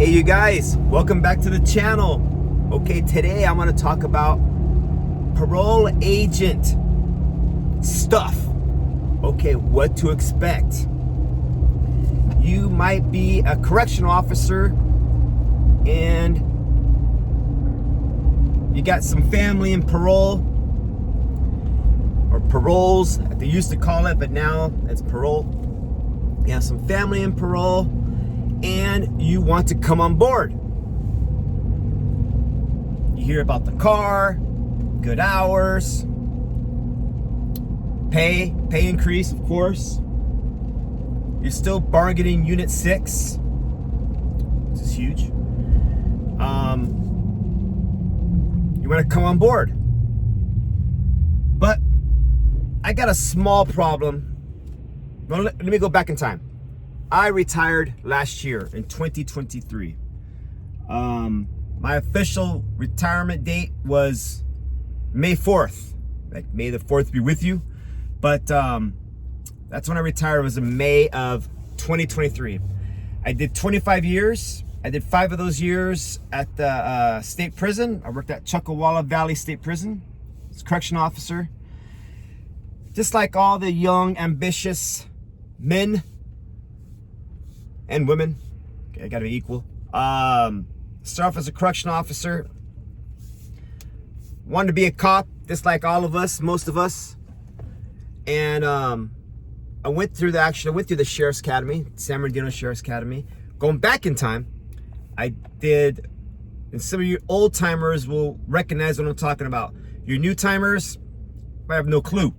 Hey you guys, welcome back to the channel. Okay, today I'm going to talk about parole agent stuff. Okay, what to expect. You might be a correctional officer and you got some family in parole, or paroles, they used to call it, but now it's parole. You have some family in parole and you want to come on board. You hear about the car, good hours, pay increase, of course. You're still bargaining Unit 6. This is huge. You want to come on board. But I got a small problem. Well, let me go back in time. I retired last year in 2023. My official retirement date was May 4th. Like, May the 4th be with you. But that's when I retired. It was in May of 2023. I did 25 years. I did 5 of those years at the state prison. I worked at Chuckawalla Valley State Prison as a correctional officer. Just like all the young, ambitious men and women. Okay, I gotta be equal. Start off as a correctional officer. Wanted to be a cop, just like all of us, most of us. And I went through the Sheriff's Academy, San Bernardino Sheriff's Academy. Going back in time, I did, and some of you old timers will recognize what I'm talking about. Your new timers, I have no clue.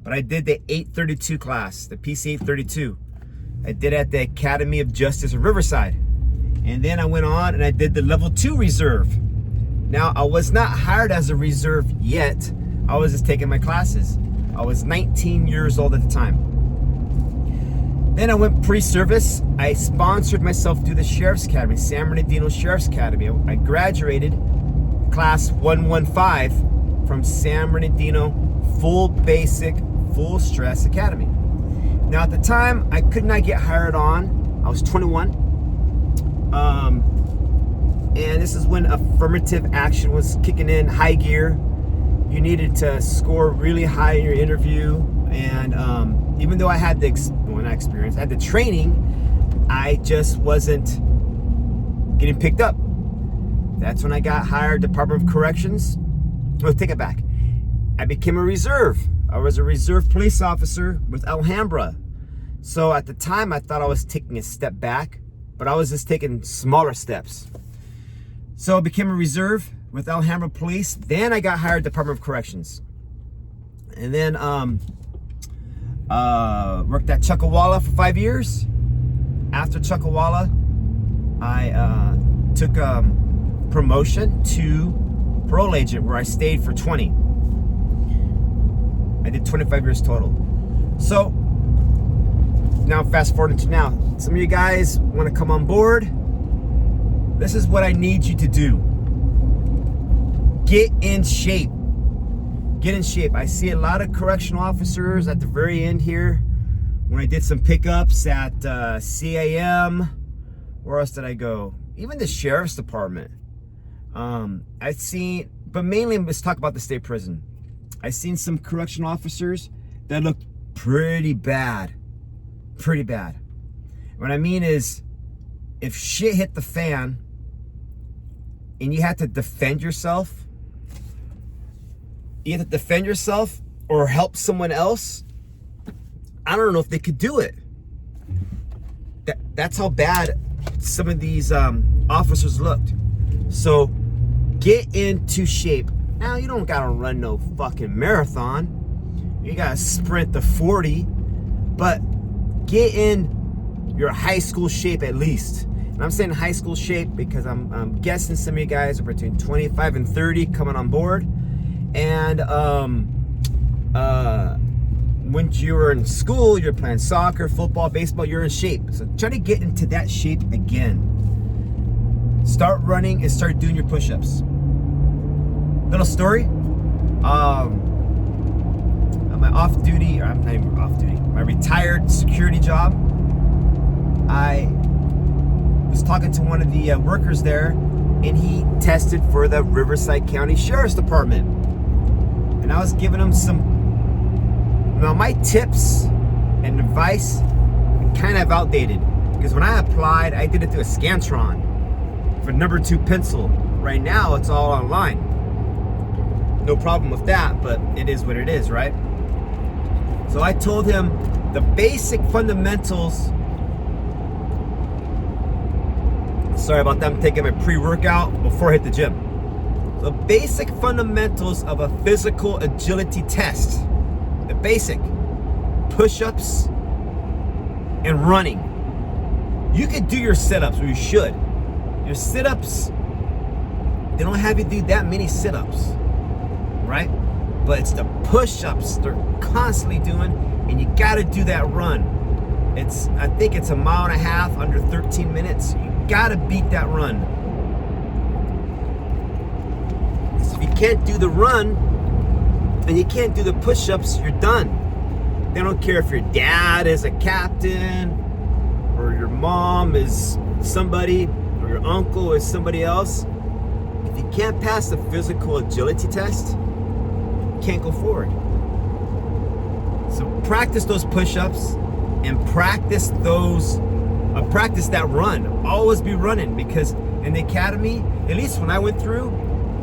But I did the 832 class, the PC 832. I did at the Academy of Justice in Riverside. And then I went on and I did the level 2 reserve. Now, I was not hired as a reserve yet. I was just taking my classes. I was 19 years old at the time. Then I went pre-service. I sponsored myself through the Sheriff's Academy, San Bernardino Sheriff's Academy. I graduated class 115 from San Bernardino Full Basic, Full Stress Academy. Now at the time, I could not get hired on. I was 21. And this is when affirmative action was kicking in high gear. You needed to score really high in your interview. And even though I had the experience, I had the training, I just wasn't getting picked up. That's when I got hired, Department of Corrections. Well, take it back. I became a reserve. I was a reserve police officer with Alhambra. So at the time, I thought I was taking a step back, but I was just taking smaller steps. So I became a reserve with Alhambra Police. Then I got hired Department of Corrections. And then worked at Chuckawalla for 5 years. After Chuckawalla, I took promotion to parole agent, where I stayed for 20. I did 25 years total. So now fast forward to now. Some of you guys want to come on board. This is what I need you to do. Get in shape. Get in shape. I see a lot of correctional officers at the very end here. When I did some pickups at CAM, where else did I go? Even the Sheriff's Department. I've seen, but mainly let's talk about the state prison. I've seen some correctional officers that look pretty bad. Pretty bad. What I mean is, if shit hit the fan and you had to defend yourself, or help someone else, I don't know if they could do it. That's how bad some of these officers looked. So get into shape. Now, you don't gotta run no fucking marathon. You gotta sprint the 40, but get in your high school shape at least. And I'm saying high school shape because I'm guessing some of you guys are between 25 and 30 coming on board. And when you were in school, you're playing soccer, football, baseball, you're in shape. So try to get into that shape again. Start running and start doing your push-ups. Little story. On my off-duty, or I'm not even off-duty, my retired security job, I was talking to one of the workers there, and he tested for the Riverside County Sheriff's Department. And I was giving him some, now my tips and advice are kind of outdated, because when I applied, I did it through a Scantron for number 2 pencil. Right now, it's all online. No problem with that, but it is what it is, right? So I told him the basic fundamentals. Sorry about that, I'm taking my pre-workout before I hit the gym. The basic fundamentals of a physical agility test. The basic push-ups and running. You could do your sit-ups, or you should. Your sit-ups, they don't have you do that many sit-ups, right? But it's the push-ups they're constantly doing, and you gotta do that run. I think it's 1.5 miles under 13 minutes. You gotta beat that run. So if you can't do the run, and you can't do the push-ups, you're done. They don't care if your dad is a captain, or your mom is somebody, or your uncle is somebody else. If you can't pass the physical agility test, you can't go forward. So practice those push-ups and practice that run. Always be running, because in the academy, at least when I went through,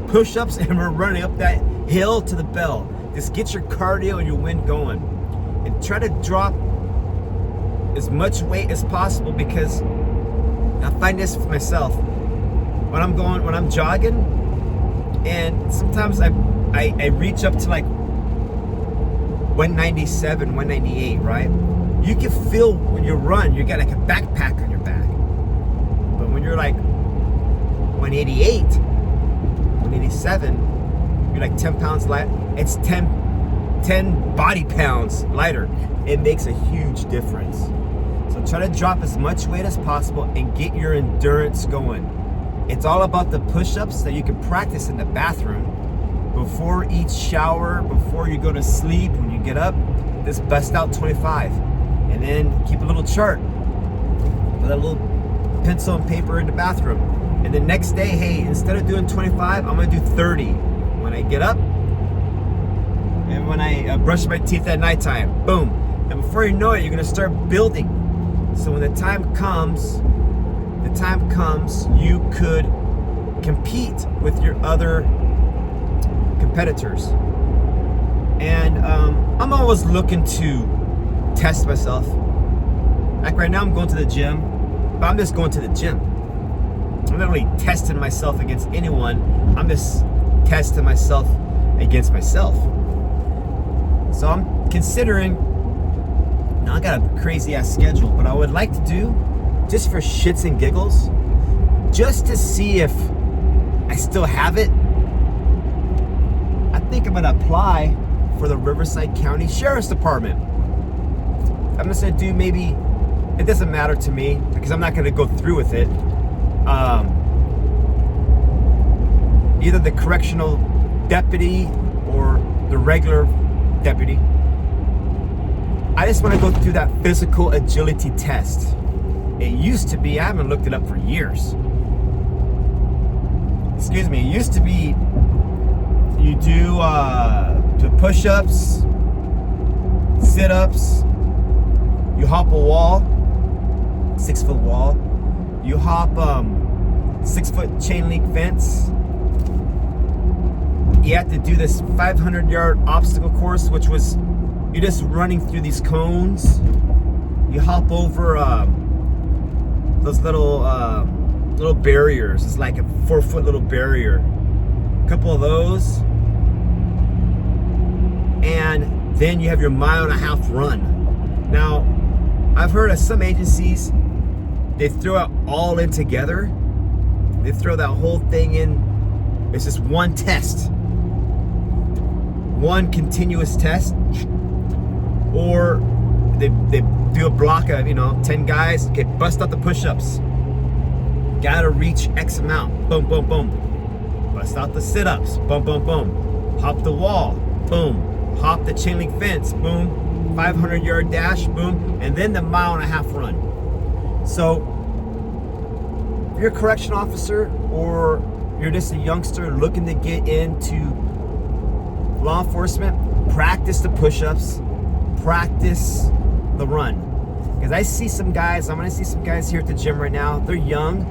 push-ups and we're running up that hill to the bell. Just get your cardio and your wind going, and try to drop as much weight as possible, because I find this for myself. When I'm jogging, and sometimes I reach up to like 197, 198, right? You can feel when you run, you got like a backpack on your back. But when you're like 188, 187, you're like 10 pounds light. It's 10 body pounds lighter. It makes a huge difference. So try to drop as much weight as possible and get your endurance going. It's all about the push-ups that you can practice in the bathroom before each shower, before you go to sleep. When you get up, just bust out 25, and then keep a little chart, put a little pencil and paper in the bathroom, and the next day, hey, instead of doing 25, I'm gonna do 30 when I get up, and when I brush my teeth at nighttime. Boom. And before you know it, you're gonna start building. So when the time comes, you could compete with your other competitors. And I'm always looking to test myself. Like right now, I'm going to the gym, but I'm just going to the gym. I'm not really testing myself against anyone. I'm just testing myself against myself. So I'm considering, now I got a crazy ass schedule, but I would like to do, just for shits and giggles, just to see if I still have it, I think I'm gonna apply for the Riverside County Sheriff's Department. I'm just gonna do, maybe, it doesn't matter to me, because I'm not gonna go through with it. Either the correctional deputy or the regular deputy. I just want to go through that physical agility test. It used to be, I haven't looked it up for years. Excuse me, it used to be you do the push-ups, sit-ups, you hop a wall, 6-foot wall, you hop 6-foot chain link fence. You have to do this 500-yard obstacle course, which was, you're just running through these cones. You hop over those little barriers. It's like a 4-foot little barrier. A couple of those. And then you have your 1.5 mile run. Now, I've heard of some agencies, they throw it all in together. They throw that whole thing in. It's just one test. One continuous test. Or they do a block of, 10 guys. Okay, bust out the push-ups. Gotta reach X amount. Boom, boom, boom. Bust out the sit-ups. Boom, boom, boom. Hop the wall. Boom. Hop the chain link fence. Boom. 500-yard dash. Boom. And then the 1.5 mile run. So if you're a correction officer or you're just a youngster looking to get into law enforcement, practice the push-ups, practice the run. Because I see some guys, I'm gonna see some guys here at the gym right now. They're young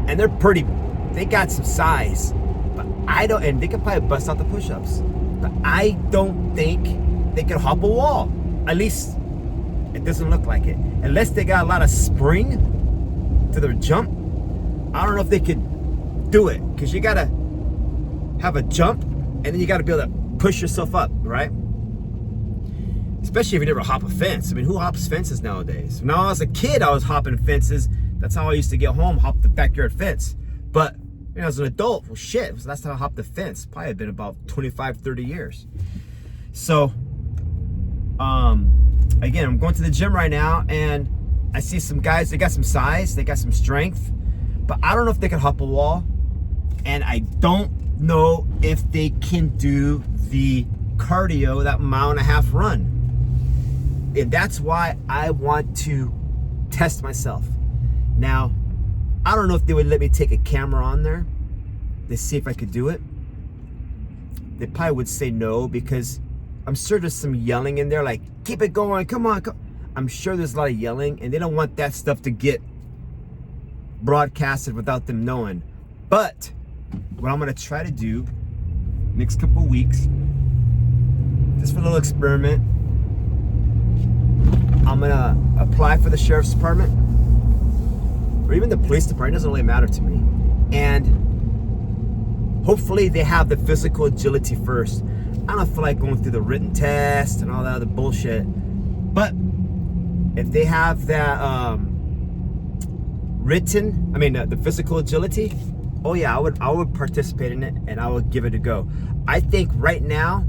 and they're pretty, they got some size, but I don't, and they can probably bust out the push-ups, but I don't think they can hop a wall. At least it doesn't look like it. Unless they got a lot of spring to their jump, I don't know if they could do it. Because you gotta have a jump and then you gotta be able to push yourself up, right? Especially if you never hop a fence. I mean, who hops fences nowadays? When I was a kid, I was hopping fences. That's how I used to get home, hop the backyard fence. But when I was an adult, well, shit, it was the last time I hopped the fence. Probably had been about 25, 30 years. So, again, I'm going to the gym right now, and I see some guys, they got some size, they got some strength, but I don't know if they can hop a wall, and I don't know if they can do the cardio, that 1.5 mile run. And that's why I want to test myself. Now, I don't know if they would let me take a camera on there to see if I could do it. They probably would say no, because I'm sure there's some yelling in there, like, keep it going, come on, come. I'm sure there's a lot of yelling, and they don't want that stuff to get broadcasted without them knowing. But what I'm gonna try to do next couple weeks, just for a little experiment, I'm gonna apply for the sheriff's department, or even the police department, it doesn't really matter to me. And hopefully they have the physical agility first. I don't feel like going through the written test and all that other bullshit. But if they have that the physical agility, oh yeah, I would participate in it, and I would give it a go. I think right now,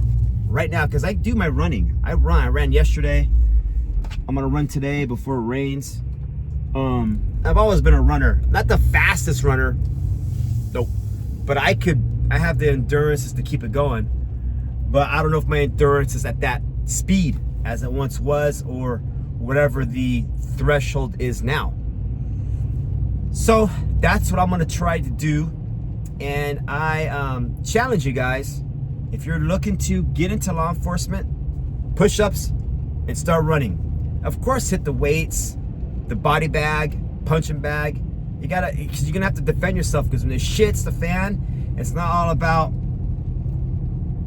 because I do my running. I ran yesterday. I'm gonna run today before it rains. I've always been a runner, not the fastest runner, nope, but I have the endurance to keep it going. But I don't know if my endurance is at that speed as it once was, or whatever the threshold is now. So that's what I'm gonna try to do. And I challenge you guys, if you're looking to get into law enforcement, push-ups and start running. Of course, hit the weights, the body bag, punching bag. You gotta, because you're gonna have to defend yourself, because when the shit's the fan, it's not all about,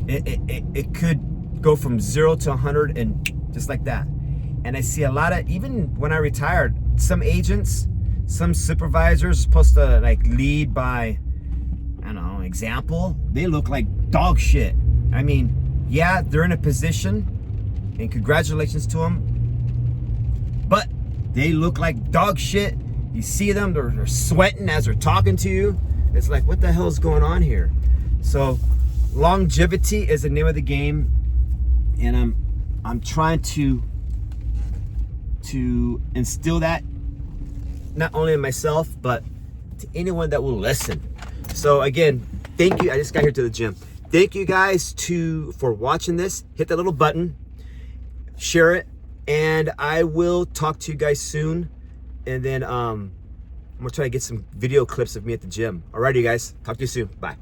it could go from 0 to 100 and just like that. And I see a lot of, even when I retired, some agents, some supervisors supposed to like lead by, I don't know, example. They look like dog shit. I mean, yeah, they're in a position, and congratulations to them, but they look like dog shit. You see them, they're sweating as they're talking to you. It's like, what the hell is going on here? So longevity is the name of the game, and I'm trying to instill that not only in myself, but to anyone that will listen. So again, thank you. I just got here to the gym. Thank you guys for watching this. Hit that little button, share it, and I will talk to you guys soon. And then I'm gonna try to get some video clips of me at the gym. Alrighty, guys. Talk to you soon. Bye.